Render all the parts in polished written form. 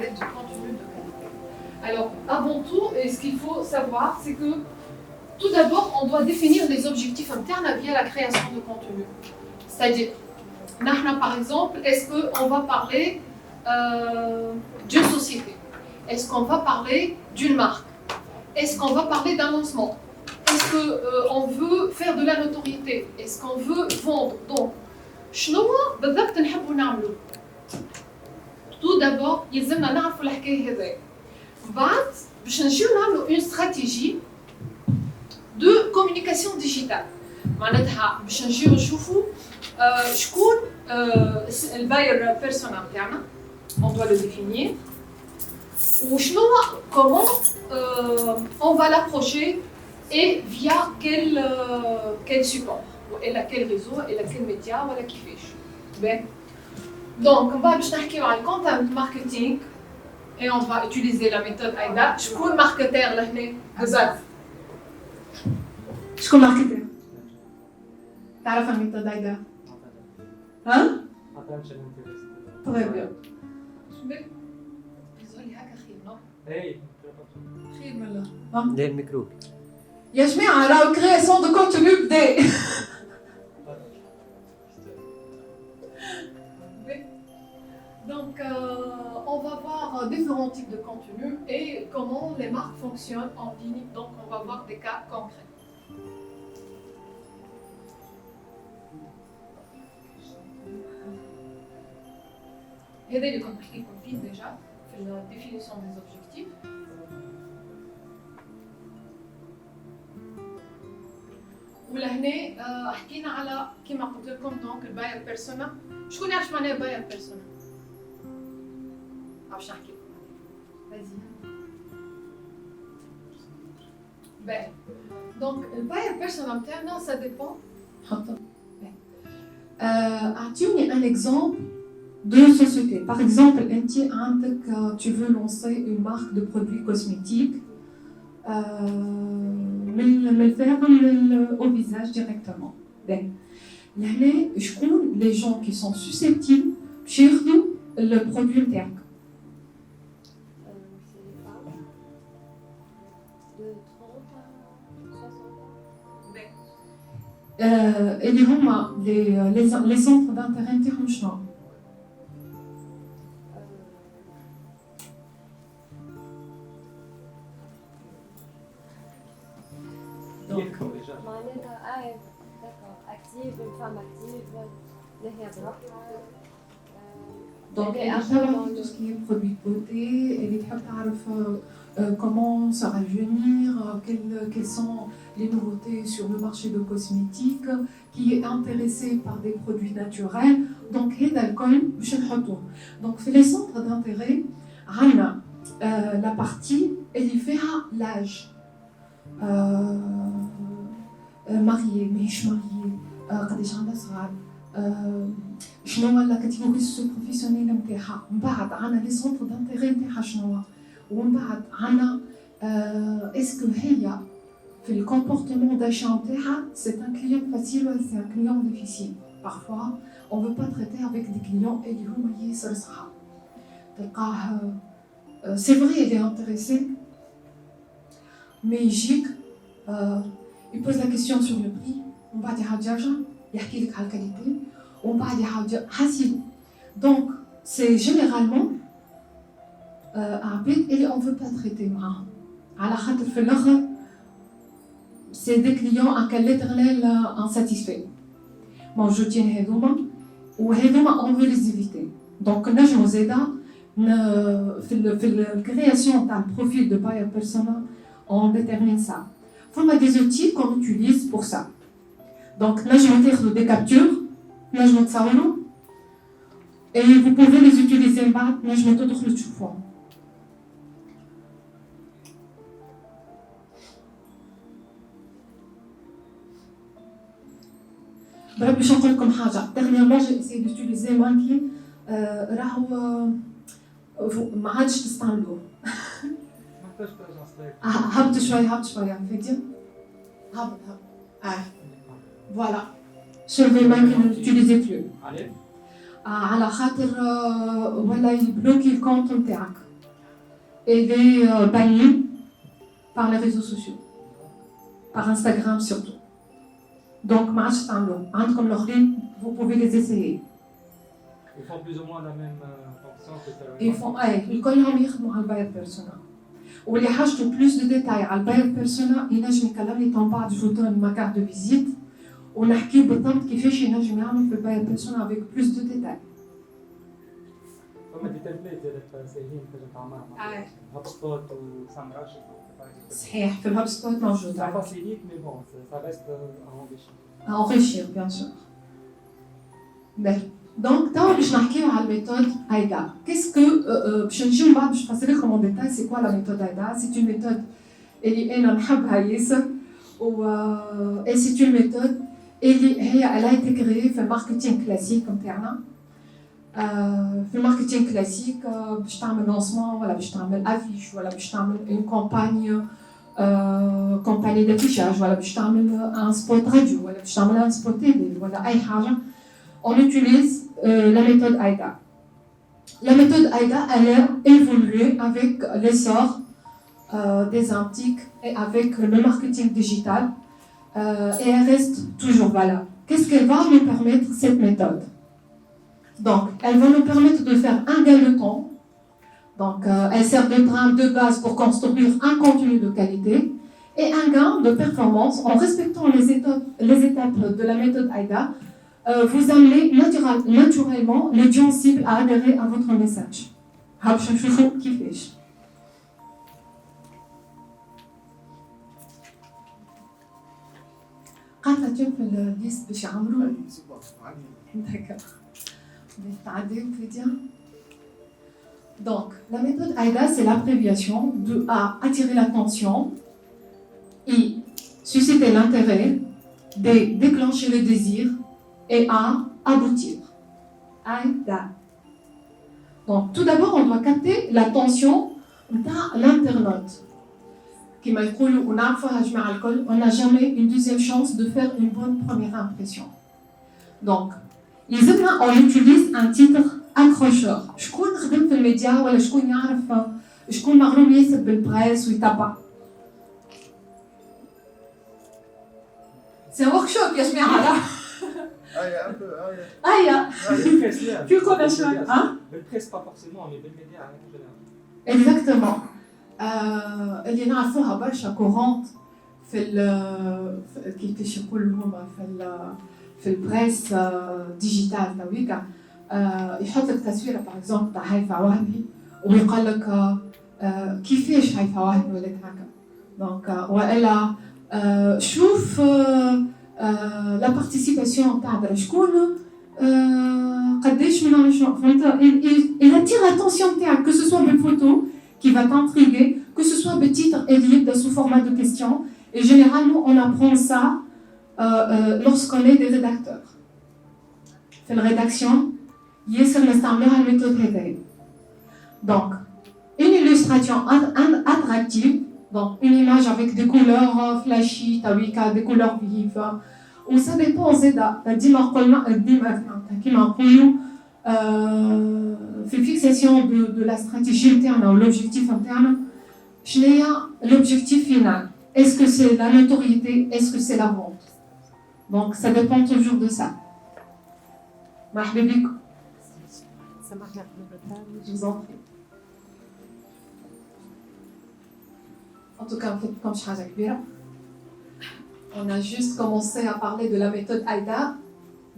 parler de contenu de qualité. Alors, avant tout, ce qu'il faut savoir, c'est que tout d'abord, on doit définir les objectifs internes via la création de contenu. C'est-à-dire, par exemple, est-ce qu'on va parler d'une société? Est-ce qu'on va parler d'une marque? Est-ce qu'on va parler d'un lancement? Est-ce qu'on veut faire de la notoriété? Est-ce qu'on veut vendre? Donc, شنو بالضبط نحبوا نعملوا؟ Tout d'abord, يلزمنا نعرفوا الحكاية هذه. بعد باش نجيو نعملوا une stratégie de communication digitale. معناتها باش نجيو نشوفوا شكون الباير بيرسونا نتاعنا. On doit le définir. Ou comment on va l'approcher et via quel support, et quel réseau, et quel média, ou qui fait. Donc, on va parler de content marketing et on va utiliser la méthode AIDA. Je suis un marketeur là, je suis un marketeur. Tu as la méthode AIDA? Hein? Très bien. Hey. خير من الله. ليه الميكروب؟ يا جماعة راهو création de contenu بدأ. Donc, on va voir différents types de contenus et comment les marques fonctionnent en ligne. Donc, on va voir des cas concrets. هذا اللي كنت نحكي لكم فيه déjà في la définition des objectifs. ولهنا حكينا على كما قلت لكم دونك الباير بيرسونا. شكون يعرف معناها باير بيرسونا؟ باش نحكي لكم عليه. باهي. دونك الباير بيرسونا نتاعنا سا ديبون. حطها. أعطيوني ان اكزومبل de sociétés. Par exemple, tu veux lancer une marque de produits cosmétiques, mais le faire au visage directement. Les gens qui sont susceptibles de le produit interne. C'est les femmes de 30 à 60 ans. Et les centres d'intérêt international. D'accord, active, une femme active, donc elle a tout ce qui est produits de beauté, elle est capable comment se rajeunir, quelles sont les nouveautés sur le marché de cosmétiques, qui est intéressé par des produits naturels. Donc donc les centres d'intérêt, la partie elle y fait l'âge. marié, ماهيش marié, قداش عندها صغار, شنو هو لا كاتيجوري بروفيسيونيل نتاعها, من بعد عندنا لي سونتر دانتيغي نتاعها شنو هو, ومن بعد عندنا اسكو هي في الكومبورتمون داشا نتاعها سي ان كليون فاسيل ولا سي ان كليون ديفيسيل. Parfois, on ne veut pas traiter avec des clients اللي هما ياسر صحاب. تلقاه c'est vrai il est intéressé, mais يجيك il pose la question sur le prix, on va dire il y a qui la qualité, on va dire حاسب. Donc c'est généralement عباد اللي on veut pas traiter معاهم على خاطر في الاخر c'est des clients à l'éternel insatisfaits. موجودين هذوما وهذوما on veut les éviter. Donc نجمو زادا في الكرياسيون تاع البروفيل de buyer persona on détermine ça. Il y a des outils qu'on utilise pour ça. Donc, là, je vais faire des captures, là, je vais faire et vous pouvez les utiliser là, je vais tout le choix. باش نقول لكم حاجه. Dernièrement, j'ai essayé d'utiliser Monkey. راهو ما عادش تستعملوه. هبط شويه فهمتي؟ هبط فوالا سيرفي ما نوتيليزي بلو على خاطر ولا يبلوكي الكونت نتاعك elle est bannie par les réseaux sociaux, par Instagram surtout. Donc, comme leur dit, vous pouvez les essayer. Ils font plus ou moins la même fonction que ça. Ils font, الكلهم يخدموا على الباير بيرسونا. واللي حاجته plus de détails على الباير بيرسونا ينجم يكلمني طون بعد جو دون ما كارت دو فيزيت ونحكي بالضبط كيفاش ينجم يعمل في الباير بيرسونا avec plus de détails. فما دي تمبليت زادت ساهلين تنجم تعملها. هاب سبوت وسامراش. صحيح في الهاب سبوت موجود. Ça facilite mais bon, ça reste à enrichir bien sûr. Donc, توا باش نحكيو على الميثود AIDA. Qu'est-ce que باش نجيو من بعد باش نفسر لكم en détail c'est quoi la méthode AIDA. C'est une méthode اللي انا نحبها ياسر et c'est une méthode اللي هي elle a été créée في الماركتينغ كلاسيك نتاعنا. في الماركتينغ كلاسيك باش تعمل لونسمون ولا باش تعمل افيش ولا باش تعمل une campagne d'affichage ولا باش تعمل un spot radio ولا باش تعمل un spot télé ولا اي حاجه. On utilise la méthode AIDA. La méthode AIDA elle a évolué avec l'essor des antiques et avec le marketing digital et elle reste toujours valable. Qu'est-ce qu'elle va nous permettre cette méthode? Donc, elle va nous permettre de faire un gain de temps. Donc, elle sert de trame de base pour construire un contenu de qualité et un gain de performance en respectant les étapes de la méthode AIDA. Vous amenez naturellement l'audience cible à adhérer à votre message. باش نشوفوا كيفاش. قاتلتهم في الليست باش يعملوا. D'accord. Donc, la méthode AIDA, c'est l'abréviation de A, attirer l'attention, I, susciter l'intérêt, D, déclencher le désir, et A, aboutir. AIDA. Donc, tout d'abord, on doit capter l'attention de l'internaute. On n'a jamais une deuxième chance de faire une bonne première impression. Donc, on utilise un titre accrocheur. شكون خدم في الميديا ولا شكون يعرف شكون مغروم ياسر بالبريس ويتابع. C'est un workshop يا جماعة لا. في commercial hein? بالبريس pas forcément mais بالميديا Exactement. اللي نعرفوها برشا كورونت في كيفاش يقولوا هما في البريس ديجيتال تويكا يحط لك تصويره باغ اكزومبل تاع هيفا وهبي ويقول لك كيفاش هيفا وهبي ولات هكا دونك والا شوف لا بارتيسيباسيون تاع شكون قداش من فهمت il attire l'attention تاعك que ce soit des photos qui va t'intriguer, que ce soit des titres et livres sous format de questions. Et généralement, on apprend ça lorsqu'on est des rédacteurs. Fait la rédaction, ياسر نستعملها الميثود هذه. Donc, une illustration attractive, donc une image avec des couleurs flashy, tawika, des couleurs vives. Ou ça dépend زادا ديما قلنا كيما نقولوا في الفيكساسيون de la stratégie interne ou l'objectif interne. شنو هي l'objectif final? Est-ce que c'est la notoriété? Est-ce que c'est la vente? Donc ça dépend toujours de ça. مرحبا بكم. سامحنا Je vous en prie. En tout cas, on fait comme حاجة كبيرة. On a juste commencé à parler de la méthode AIDA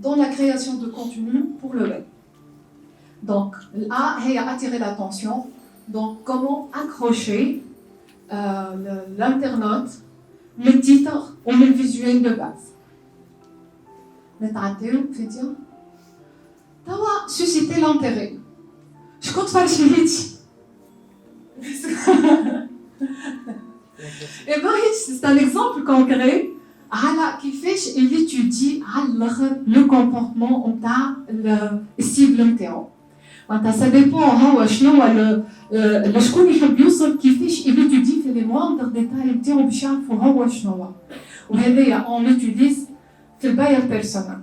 dans la création de contenu pour le web. Donc, A, c'est attirer l'attention. Donc, comment accrocher l'internaute, le titre ou le visuel de base. نتعداو في ديال توا susciter l'intérêt. Je compte faire le suivi. Et bien, c'est un exemple concret. على كيفاش اللي تودي على الاخر لو كومبورتمون نتاع السيبل نتاعو. معناتها سا ديبون هو شنو هو شكون يحب يوصل كيفاش اللي تودي في لي موندر ديتاي نتاعو باش يعرفوا هو شنو هو. وهذايا اون يوتيليز في الباير بيرسونال.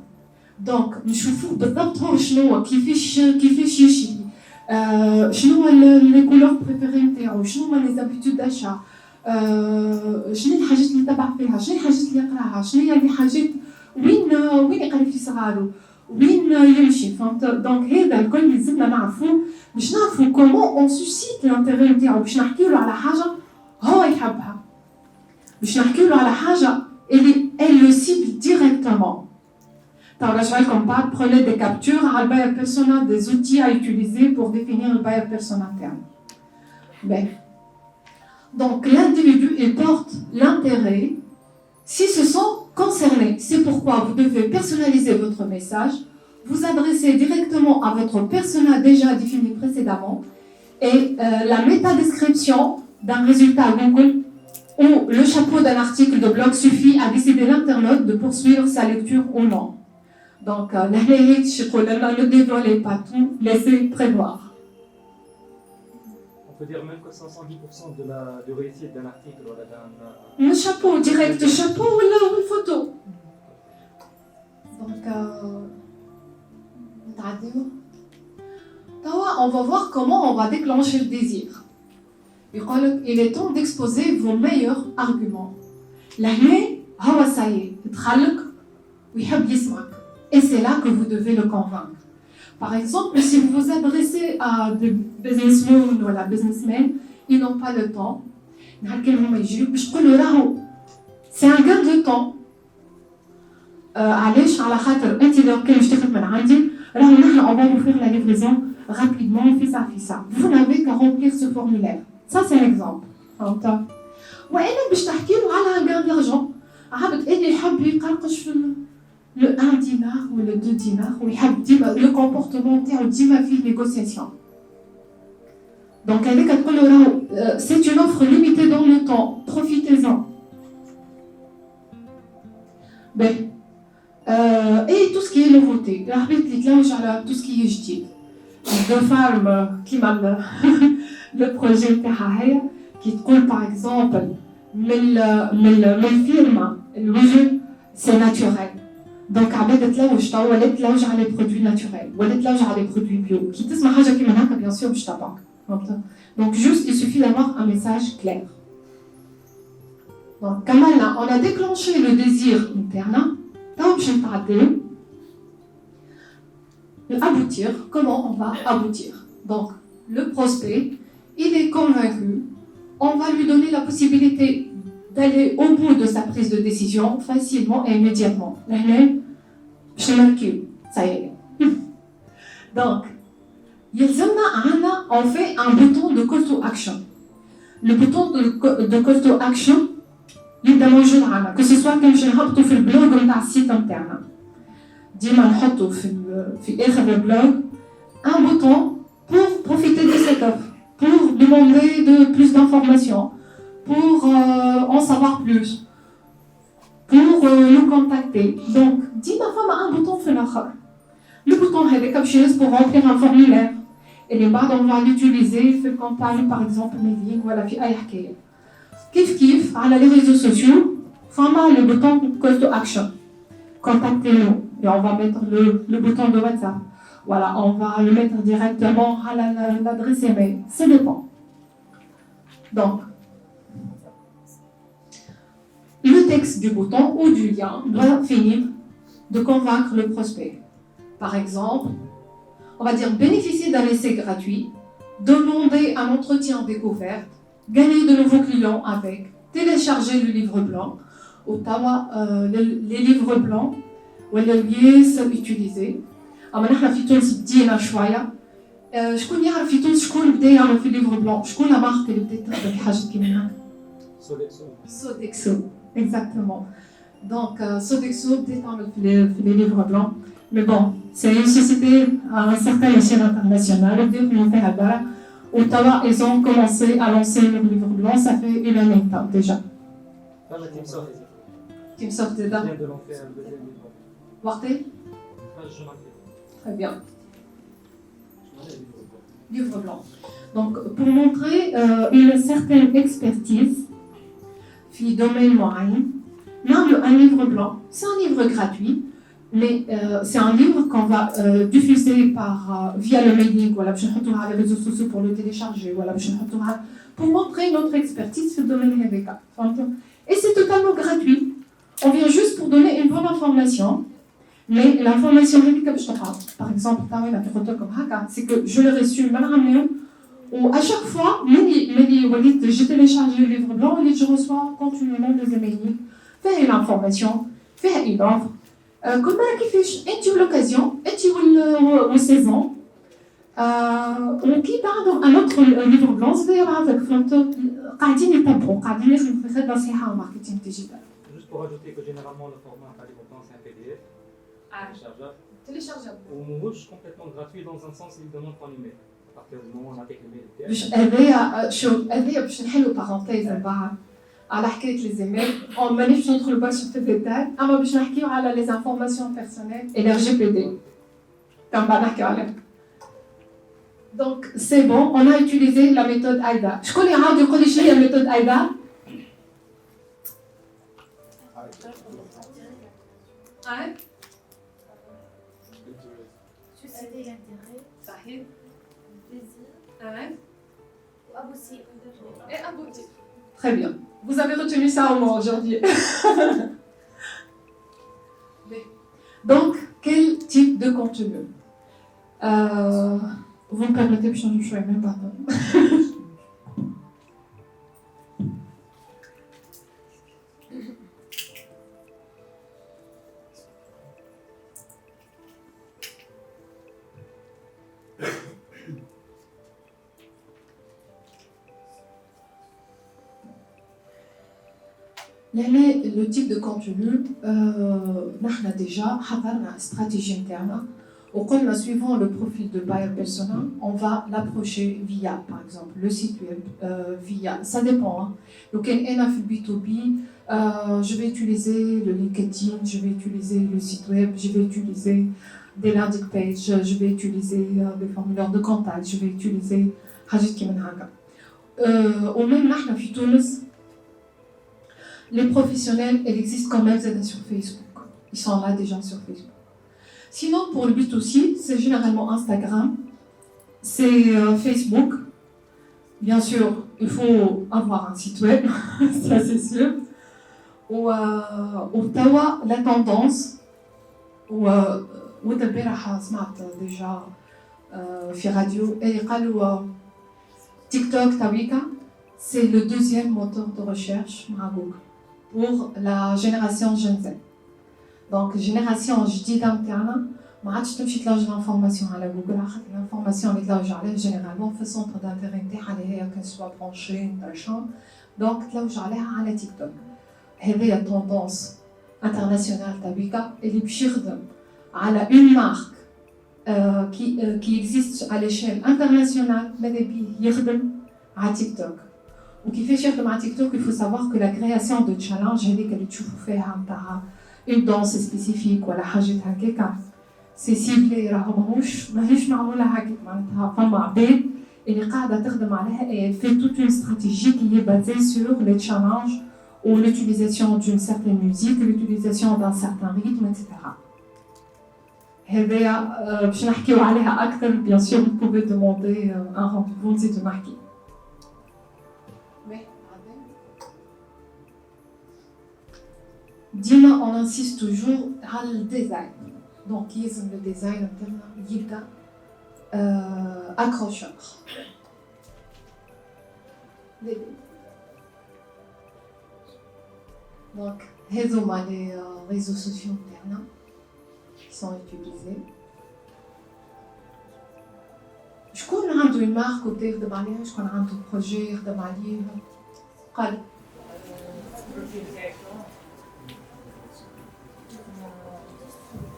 دونك نشوفوا بالضبط هو شنو هو كيفاش يشري شنو هو لي كولور بريفيري نتاعو، شنو هما لي زابيتود داشا، شنو الحاجات اللي تبع فيها، شنو الحاجات اللي يقراها، شنو هي الحاجات وين يقرا في صغارو، وين يمشي، فهمت؟ دونك هذا الكل لازمنا نعرفوه باش نعرفوا كومون اون سوسيت لانتيغي نتاعو، باش نحكيولو على حاجه هو يحبها، باش نحكيولو على حاجه اللي elle le cible directement. Comme pas, prenez des captures à buyer persona, des outils à utiliser pour définir le buyer persona interne. Ben. Donc l'individu il porte l'intérêt si se sent concerné. C'est pourquoi vous devez personnaliser votre message, vous adresser directement à votre persona déjà défini précédemment et la métadescription d'un résultat Google ou le chapeau d'un article de blog suffit à décider l'internaute de poursuivre sa lecture ou non. Donc, ne dévoilez pas tout, laissez prévoir. On peut dire même que 510% de réussite d'un article ou d'un... Le chapeau, direct chapeau ou une photo. Donc, on va voir comment on va déclencher le désir. Il est temps d'exposer vos meilleurs arguments. L'année, ça y est, et c'est là que vous devez le convaincre. Par exemple, si vous vous adressez à des businessmen ou à businessmen, ils n'ont pas le temps. C'est un gain de temps. علاش على خاطر انت لو كان باش تخدم من عندي راهو نحن on va vous faire la livraison rapidement في ça. Vous n'avez qu'à remplir ce formulaire. Ça c'est un exemple. فهمت؟ وانا باش تحكي له على un gain d'argent. عبد اللي يحب يقرقش في le 1 dinar ou le 2 dinars ويحب ديما le comportement نتاعو ديما فيه négociation. Donc هذيك تقول له راهو c'est une offre limitée dans le temps, profitez-en. Ben et tout ce qui est nouveauté. الحبيت اللي تلوج على tout ce qui est جديد. De femme كيما le projet نتاعها هي كي تقول par exemple من الفيرما الوجه c'est naturel. Donc عباد تلوج توا ولا تلوج على les produits naturels ولا تلوج على les produits bio. كي تسمع حاجه كيما هكا bien sûr باش تبعك. Donc juste il suffit d'avoir un message clair. Donc كملنا on a déclenché le désir interne. Donc je vais parler aboutir. Comment on va aboutir? Donc le prospect il est convaincu. On va lui donner la possibilité d'aller au bout de sa prise de décision facilement et immédiatement. Ça y est. Donc, on fait un bouton de call to action. Le bouton de call to action, que ce soit comme je l'ai fait le blog ou dans le site interne. Dima l'hotto fait le blog, un bouton pour profiter de cette offre, pour demander plus d'informations, pour en savoir plus, pour nous contacter. Donc, dis ma femme un bouton fenêtre. Le bouton est comme chose pour remplir un formulaire. Et les barres, on va l'utiliser, fait campagne par exemple, mailing, voilà, puis aïe. Kif, à les réseaux sociaux, femme le bouton call to action. Contactez-nous. Et on va mettre le bouton de WhatsApp. Voilà, on va le mettre directement à l'adresse email. Ça dépend. Donc, le texte du bouton ou du lien doit finir de convaincre le prospect. Par exemple, on va dire bénéficier d'un essai gratuit, demander un entretien découverte, gagner de nouveaux clients avec, télécharger le livre blanc, les livres blancs, ولا الياس utilisé. اما نحن في تونس بدينا شويه. شكون يعرف في تونس شكون بدا يعمل في الليفر بلون؟ شكون لا مارك اللي بدات تخدم في حاجه كيما هكا؟ Sodexo. Exactement. Donc Sodexo بدات تعمل في les livres blancs. Mais bon, c'est une société à un certain échelle internationale. Ils ont fait à Bara. Ottawa, ils ont commencé à lancer leur livre blanc. Ça fait une année déjà. Team Soft déjà. vient de lancer un deuxième livre. Warté? Très bien. Livre blanc. Donc, pour montrer une certaine expertise, في domaine moyen, un livre blanc, c'est un livre gratuit mais c'est un livre qu'on va diffuser via le mailing, voilà, باش نحطوها على les réseaux sociaux pour le télécharger, voilà, باش نحطوها pour montrer notre expertise في الدومين هذاك. Et c'est totalement gratuit. On vient juste pour donner une bonne information. Mais l'information par exemple, c'est que je l'ai reçu ou à chaque fois, j'ai téléchargé le livre blanc et je reçois continuellement des emails. Faire une information, faire une offre. Comme tu as l'occasion, tu as une saison. Qui parle d'un autre livre blanc, c'est avec قاعدين يتابعوا قاعدين يخدموا في خدمة صحيحة وماركتينج ديجيتال. Juste pour ajouter que généralement le format par livre blanc c'est un PDF. Téléchargeable. Ou mouche complètement gratuit dans un sens il demande ton email. À partir du moment où on a tes emails. هذايا باش نحلوا بارونتيز من بعد على حكاية les emails. مانيش ندخل برشا في الديتاي أما باش نحكيو على les informations personnelles et l'RGPD. كم بعد نحكيو عليها. Donc c'est bon, on a utilisé la méthode AIDA. شكون اللي عاود يقول لي شنو هي الميثود AIDA؟ Susciter l'intérêt, صحيح. plaisir, ou aboutir. Et aboutir. Très bien. Vous avez retenu ça au moins aujourd'hui. Donc, quel type de contenu vous me permettez de changer de choix, même pardon. Le type de contenu, nous avons déjà une stratégie interne. Au cours de suivant le profil de buyer persona, on va l'approcher via, par exemple, le site web, ça dépend. Donc, en B2B, je vais utiliser le LinkedIn, je vais utiliser le site web, je vais utiliser des landing pages, je vais utiliser des formulaires de contact, je vais utiliser حاجات كيما هكا. Au même نحن في تونس les professionnels, ils existent quand même sur Facebook. Ils sont là déjà sur Facebook. Sinon, pour le B2C, c'est généralement Instagram, c'est Facebook. Bien sûr, il faut avoir un site web, ça c'est sûr. Ou tawa, la tendance, ou d'abord, smart déjà, في radio, et TikTok, Tawika, c'est le deuxième moteur de recherche Google pour la génération Gen Z. Donc, génération جديدة متاعنا ما عادش تمشي تلوج l'information على جوجل خاطر l'information اللي تلوج عليها généralement في السنتر d'intérêt نتاعها اللي هي كان سوا برونشي برشا دونك تلوج عليها على تيك توك. هذه التوندونس انترناسيونال تاع بيكا اللي باش يخدم على une marque qui existe à l'échelle internationale ماذا بيه يخدم على تيك توك. وكيفاش يخدم على تيك توك il faut savoir que la création de challenge هذيك اللي تشوفوا فيها نتاع une danse spécifique ولا حاجات هكاكا سي سيبلي راهو ماهيش معموله هكاك معناتها فما عباد اللي قاعده تخدم عليها et fait toute une stratégie qui est basée sur les challenges ou l'utilisation d'une certaine musique, l'utilisation d'un certain rythme, etc. هذايا باش نحكيو عليها اكثر bien sûr vous pouvez demander un rendez-vous نزيدو نحكي. ديما on insiste toujours على الديزاين دونك يلزم الديزاين نتاعنا يبدا accrocheur. Donc هذوما les réseaux sociaux نتاعنا qui sont utilisés. شكون عنده une marque وبدا يخدم عليها شكون عنده بروجي يخدم عليه قال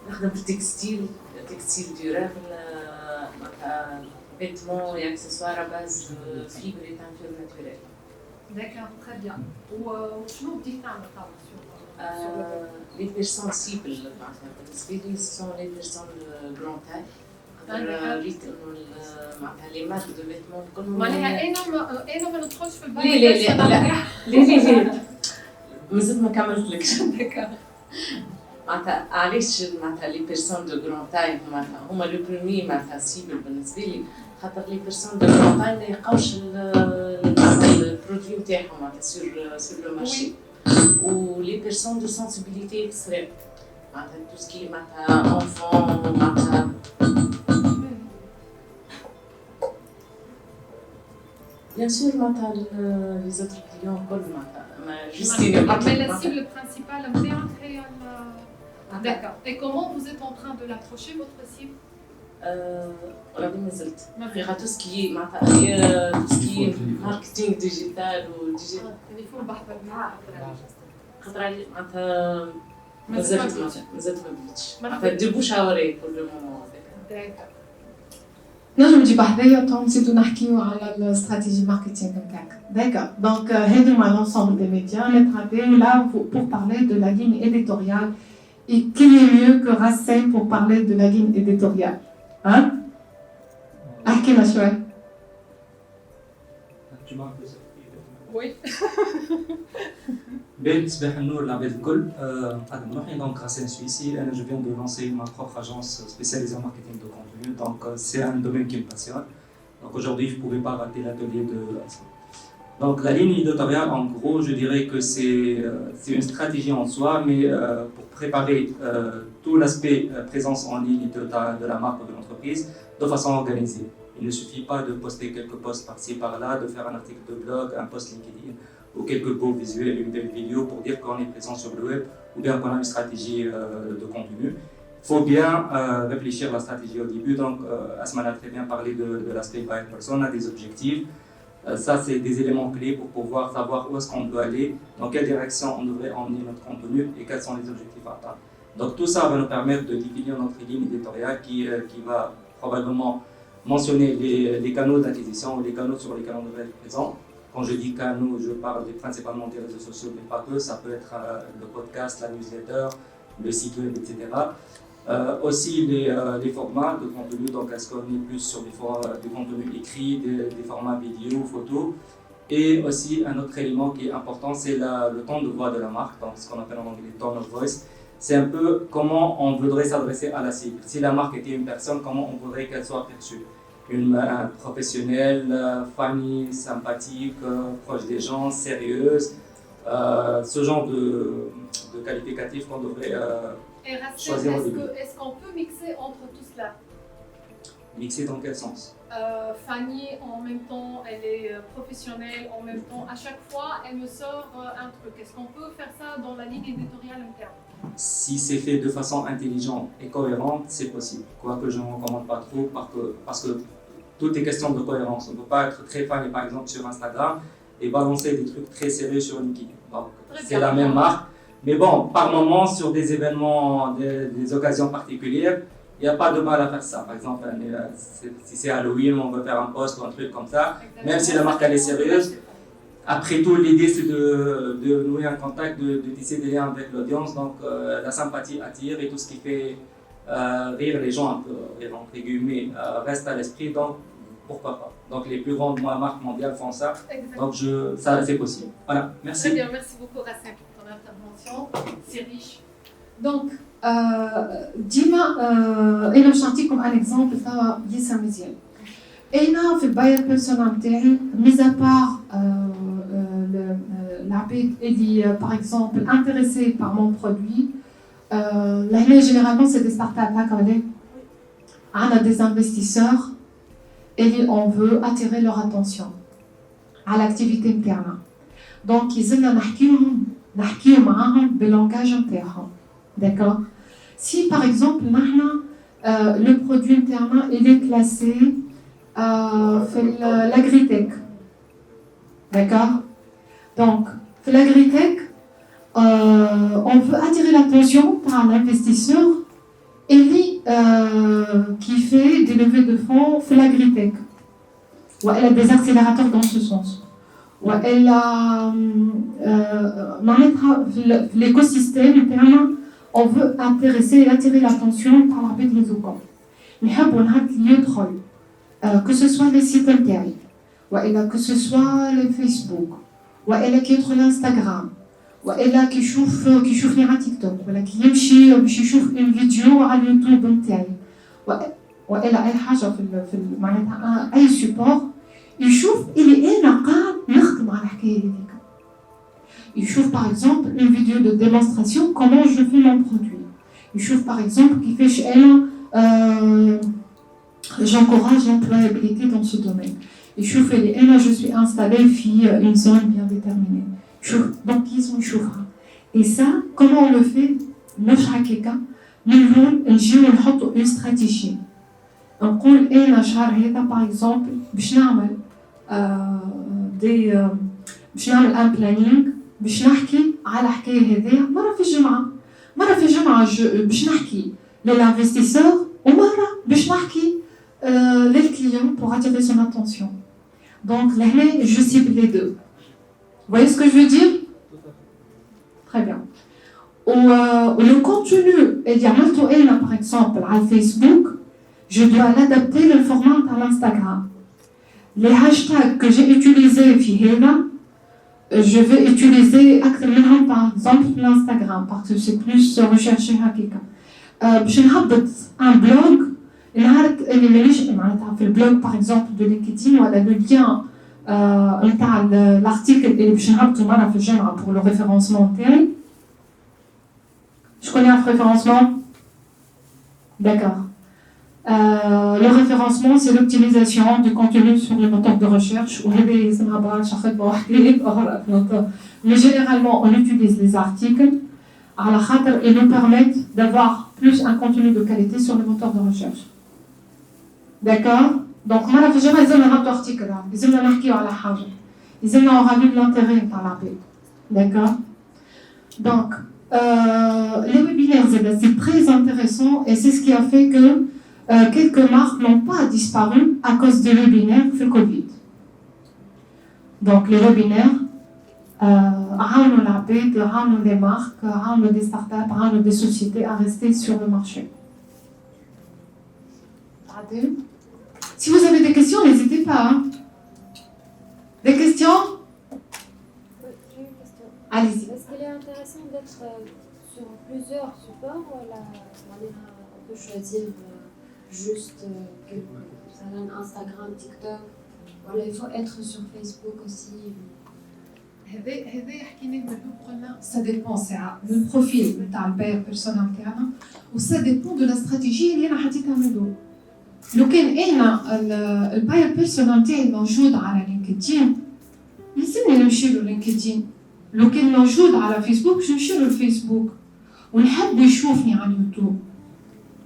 نخدم في التكستيل ديورابل معناتها فيتمون et accessoires à base de fibres et teintures naturelles. D'accord, très bien. وشنو بديت تعمل طبعا les personnes cibles بالنسبة لي sont les personnes grand taille. ريت إنه معناتها les marques de vêtements كلهم معناها أنا ما ندخلش في البايع لا مازلت ما كملتلكش. معناتها علاش معناتها لي بيرسون دو غران تاي هما لو بروميي معناتها سيبل بالنسبه لي خاطر لي بيرسون دو غران تاي ما يلقاوش البرودوي نتاعهم معناتها سور لو مارشي ولي بيرسون دو سنسيبيليتي اكستريم معناتها تو سكي معناتها انفون معناتها بيان سور معناتها لي زوتر كليون كل معناتها ما جوستي Mais la cible principale est D'accord. Et comment vous êtes en train de l'approcher, votre cible? راني مازلت في tout ce qui est معناتها tout ce qui est marketing digital و digital التليفون بحثك معاه خاطر علي معناتها مازلت ما بديتش معناتها ديبو شاوري pour le moment D'accord. نجم نجي بحذايا تو نزيدو نحكيو على الاستراتيجي ماركتينغ نتاعك. D'accord. Donc هذوما l'ensemble des médias نتعداو là pour parler de la ligne éditoriale. Et qui est mieux que Racine pour parler de la ligne éditoriale? Hein? احكينا شوي. Oui. بالنسبة للنور العباد الكل نقدم روحي donc Racine Suissi. Je viens de lancer ma propre agence spécialisée en marketing de contenu. Donc c'est un domaine qui me passionne. Donc aujourd'hui je ne pouvais pas rater l'atelier de Racine. Donc la ligne éditoriale, en gros, je dirais que c'est une stratégie en soi, mais pour préparer tout l'aspect présence en ligne de la marque ou de l'entreprise de façon organisée. Il ne suffit pas de poster quelques posts par-ci par-là, de faire un article de blog, un post LinkedIn ou quelques beaux visuels, une belle vidéo pour dire qu'on est présent sur le web ou bien qu'on a une stratégie de contenu. Il faut bien réfléchir à la stratégie au début. Donc, Asman a très bien parlé de l'aspect buyer persona, des objectifs. Ça, c'est des éléments clés pour pouvoir savoir où est-ce qu'on doit aller, dans quelle direction on devrait emmener notre contenu et quels sont les objectifs à atteindre. Donc tout ça va nous permettre de définir notre ligne éditoriale qui va probablement mentionner les canaux d'acquisition ou les canaux sur lesquels on devrait être présent. Quand je dis canaux, je parle principalement des réseaux sociaux, mais pas que. Ça peut être le podcast, la newsletter, le site web, etc. Aussi les formats de contenu, donc est-ce qu'on est plus sur du contenu écrit, des formats vidéo, photos. Et aussi un autre élément qui est important, c'est le ton de voix de la marque, donc ce qu'on appelle en anglais tone of voice. C'est un peu comment on voudrait s'adresser à la cible. Si la marque était une personne, comment on voudrait qu'elle soit perçue. Une professionnelle, funny, sympathique, proche des gens, sérieuse. Ce genre de qualificatifs qu'on devrait Et Racine, est-ce qu'on peut mixer entre tout cela? Mixer dans quel sens? Fanny, en même temps, elle est professionnelle, en même temps, à chaque fois, elle me sort un truc. Est-ce qu'on peut faire ça dans la ligne éditoriale interne? Si c'est fait de façon intelligente et cohérente, c'est possible. Quoique je ne recommande pas trop parce que tout est question de cohérence. On ne peut pas être très fan, par exemple, sur Instagram et balancer des trucs très sérieux sur LinkedIn. Donc, c'est la même marque. Mais bon, par moment, sur des événements, des occasions particulières, il n'y a pas de mal à faire ça. Par exemple, si c'est Halloween, on veut faire un post ou un truc comme ça, même si la marque elle est sérieuse. Après tout, l'idée c'est de nouer un contact, de tisser des liens avec l'audience. Donc la sympathie attire et tout ce qui fait rire les gens, un peu, entre guillemets, reste à l'esprit. Donc pourquoi pas. Donc les plus grandes marques mondiales font ça. Exactement. Donc ça c'est possible. Voilà, merci. Très bien, merci beaucoup Racine pour ton intervention. C'est riche. Donc, ديما انا باش نعطيكم ان اكزومبل توا ياسر مزيان. انا في الباير بيرسونا نتاعي ميزا بار العباد اللي باغ اكزومبل انتريسي بار مون برودوي لهنا جينيرالمون سي دي ستارت اب هكا ولا عندنا دي انفستيسور اللي اون فو اتيري لور اتونسيون على الاكتيفيتي نتاعنا. دونك يزلنا نحكيو معاهم باللونجاج نتاعهم. D'accord. Si par exemple, le produit interne il est classé l'agritech, d'accord. Donc, l'agritech, on veut attirer l'attention par l'investisseur qui fait des levées de fonds l'agritech. Ou elle a des accélérateurs dans ce sens. Ou elle a l'écosystème interne. On veut intéresser et attirer l'attention par l'arbitre des réseaux. نحب نهار اللي يدخل que ce soit les sites internet, ou que ce soit le Facebook, ou qui يدخل Instagram, والا كيشوفني على تيك توك ولا كيمشي باش يشوف ان فيديو على اليوتيوب نتاعي والا اي حاجه في معناتها اي سيبور يشوف اللي انا قاعد نخدم على الحكايه هذيك. يشوف par exemple une vidéo de démonstration comment je fais mon produit. يشوف par exemple كيفاش انا j'encourage l'employabilité dans ce domaine. يشوف اللي انا je suis installée في une zone bien déterminée. Donc ils ont يشوفها. Et ça comment on le fait مش هكاكا نقول نجيو نحطوا une stratégie. نقول انا شهر هذا par exemple باش نعمل باش نعمل ان بلانينغ باش نحكي على الحكايه هذيا مره في الجمعه باش نحكي للانفستيسور ومره باش نحكي للكليون pour attirer son attention. Donc لهنا je cible les deux. Vous voyez ce que je veux dire? Très bien. Le contenu اللي عملته انا par exemple على الفيسبوك je dois l'adapter le format à l'Instagram. Les hashtags que j'ai utilisés في هذا je vais utiliser أكثر منهم par exemple l'Instagram parce que c'est plus recherché هكاكا. باش نهبط un blog نهار اللي مانيش معناتها في البلوج par exemple de LinkedIn ولا le lien نتاع l'article اللي باش نهبطو مرة في الجامعة pour le référencement تاعي. شكون يعرف référencement؟ D'accord. Le référencement, c'est l'optimisation du contenu sur les moteurs de recherche. Mais généralement, on utilise les articles et nous permettent d'avoir plus un contenu de qualité sur les moteurs de recherche. D'accord? Donc, moi, la figure, ils ont un article. Ils ont un article à la hage. Ils ont un ravi de l'intérêt par la paix. D'accord? Donc, les webinaires, c'est très intéressant et c'est ce qui a fait que quelques marques n'ont pas disparu à cause des webinaires في Covid. Donc les webinaires عاونوا العباد عاونوا les marques عاونوا des startups عاونوا des sociétés à rester sur le marché. Si vous avez des questions, n'hésitez pas. Hein. Des questions? J'ai une question. Allez-y. Est-ce qu'il est intéressant d'être sur plusieurs supports ou on peut choisir juste Instagram, TikTok, voilà, il faut être sur Facebook aussi. هذا حكيناه من قلنا ça dépend ساعة من البروفيل نتاع الباير بيرسونا نتاعنا و ça dépend de la stratégie اللي انا حطيتها من دول. لو كان انا الباير بيرسونا نتاعي موجود على لينكدين لازمني نمشي له لينكدين. لو كان موجود على فيسبوك باش نمشي له الفيسبوك ونحب يشوفني على اليوتيوب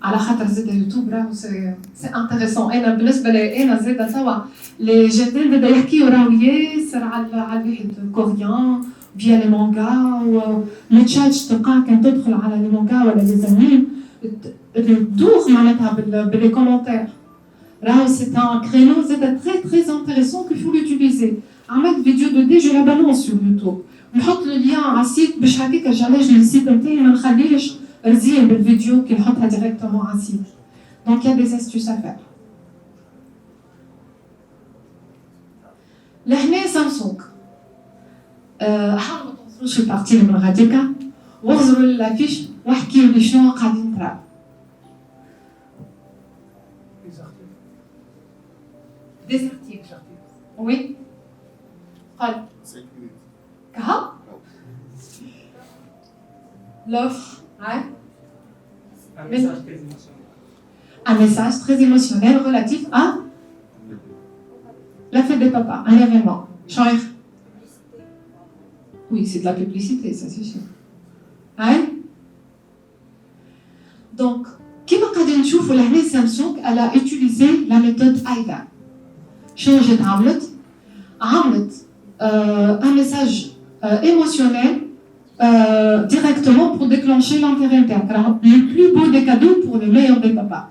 على خاطر زاد اليوتيوب راهو سي انتريسون. انا بالنسبه لي انا زاد توا لي جيتين بدا يحكيو راهو ياسر على الواحد كوريان بيا لي مانغا ولي تشات تلقاه كان تدخل على لي مانغا ولا لي زانيم تدوخ معناتها باللي كومونتير راهو سي ان كرينو زاد تري تري انتريسون كيل فو لوتيليزي. عملت فيديو دو دي جو لا بالونس سور يوتيوب نحط لو ليان على السيت باش هكاك جالاش السيت نتاعي ما نخليهش رزين بالفيديو كي نحطها ديريكتومون على السيت. دونك يا دي استيوس ا فير. لهنا سامسونج حاولوا ما توصلوش البارتي من غاديكا وغزروا لافيش واحكيوا لي شنو قاعدين تراو. Des articles. Oui. قال. كها. L'offre. Ouais. Un message très émotionnel relatif à la fête des papas, un événement. Changer. Oui, c'est de la publicité, ça c'est sûr. Ouais. Donc, كما قاعدين نشوفوا لهنا سامسونج elle a utilisé la méthode AIDA. شنو عملت un message émotionnel directement pour déclencher l'intérêt interne. Le plus beau des cadeaux pour le meilleur des papas.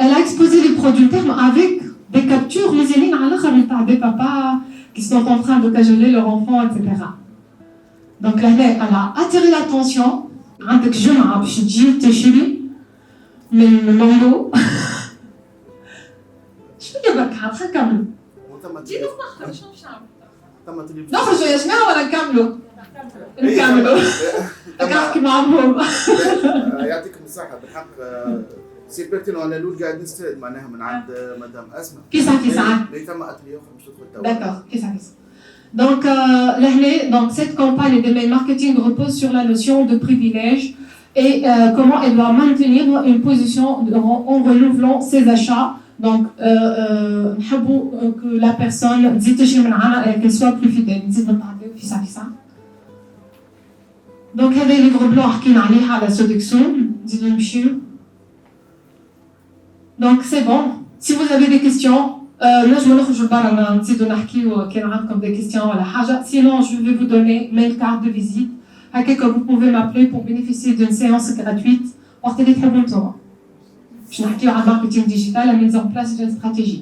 Elle a exposé les produits termes avec des captures mesurées par des papas qui sont en train de cajoler leur enfant, etc. Donc là, elle a attiré l'attention. عندك جمعة باش تجي تشري من مانجو. شنو برك هكا كامل. دي نص شنو شعب. ثم تلفزيون. نخرجوا يا جماعه ولا نكملوا؟ نكملوا. نحكي معهم. يعطيكم الصحه بالحق سي بيرتينو انا الاول قاعد نستفاد معناها من عند مدام اسماء. في ساعه. اللي ثم اتلي اخر مش تدخل توا. D'accord, في ساعه. Donc, donc cette campagne de mail marketing repose sur la notion de privilège et comment elle doit maintenir une position en renouvelant ses achats. Donc, que la personne qu'elle soit plus fidèle. Donc, il y a des livres blancs qui ont la séduction. Donc, c'est bon. Si vous avez des questions, comme des questions. Sinon, je vais vous donner mes cartes de visite. Que vous pouvez m'appeler pour bénéficier d'une séance gratuite. Portez-les très longtemps. Je vais parler de marketing digital, la mise en place d'une stratégie.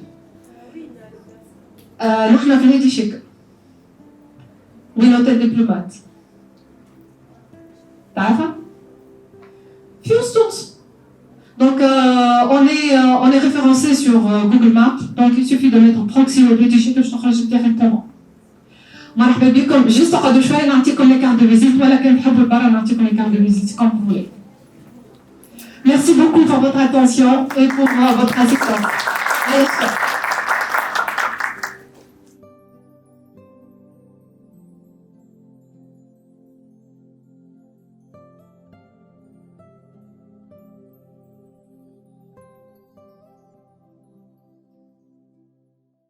Nous avons venu du Chèque. Oui, notre diplomate. D'accord? Houston. Donc, on est référencé sur Google Maps. Donc, il suffit de mettre proxy au lieu du Chèque, je t'enregistre directement. مرحبا بكم. Juste قعدوا شوية نعطيكم les cartes de visite ولا كان نحبوا البرا نعطيكم les cartes de visite comme vous voulez. Merci beaucoup pour votre attention et pour votre assistance.